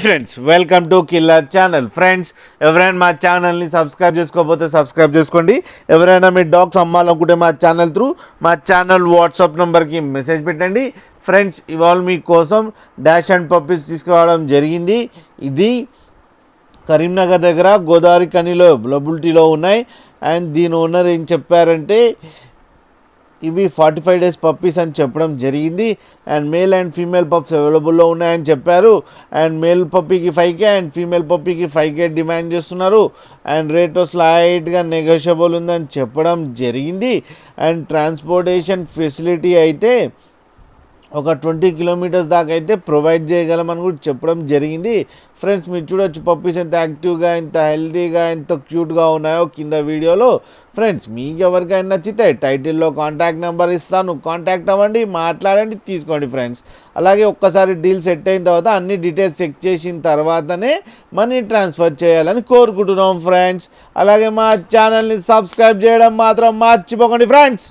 Friends welcome to killer channel. Friends ఎవరైనా మా ఛానల్ని సబ్స్క్రైబ్ చేసుకోకపోతే సబ్స్క్రైబ్ చేసుకోండి. ఎవరైనా మీ డాగ్స్ అమ్మాలనుకుంటే మా ఛానల్ త్రూ మా ఛానల్ వాట్సాప్ నెంబర్కి మెసేజ్ పెట్టండి. ఫ్రెండ్స్ ఇవాళ మీకోసం డాష్ అండ్ పప్పీస్ తీసుకురావడం జరిగింది. ఇది కరీంనగర్ దగ్గర గోదావరి కనిలో అవైలబిలిటీలో ఉన్నాయి. అండ్ దీని ఓనర్ ఏం చెప్పారంటే ఇవి 45 days పప్పీస్ అని చెప్పడం జరిగింది. And male and female pups అవైలబుల్లో ఉన్నాయని చెప్పారు. అండ్ మేల్ పప్పీకి 5K అండ్ ఫీమేల్ పప్పీకి 5K డిమాండ్ చేస్తున్నారు. అండ్ రేట్ స్లైట్గా నెగోషియబుల్ ఉందని చెప్పడం జరిగింది. అండ్ ట్రాన్స్పోర్టేషన్ ఫెసిలిటీ అయితే ఒక 20 kilometers దాకా అయితే ప్రొవైడ్ చేయగలమని కూడా చెప్పడం జరిగింది. ఫ్రెండ్స్ మీరు చూడొచ్చు పప్పీస్ ఎంత యాక్టివ్గా, ఎంత హెల్తీగా, ఎంత క్యూట్గా ఉన్నాయో కింద వీడియోలో. ఫ్రెండ్స్ మీకు ఎవరికైనా నచ్చితే టైటిల్లో కాంటాక్ట్ నెంబర్ ఇస్తాను, కాంటాక్ట్ అవ్వండి, మాట్లాడండి, తీసుకోండి ఫ్రెండ్స్. అలాగే ఒక్కసారి డీల్ సెట్ అయిన తర్వాత అన్ని డీటెయిల్స్ చెక్ చేసిన తర్వాతనే మనీ ట్రాన్స్ఫర్ చేయాలని కోరుకుంటున్నాం ఫ్రెండ్స్. అలాగే మా ఛానల్ని సబ్స్క్రైబ్ చేయడం మాత్రం మర్చిపోకండి ఫ్రెండ్స్.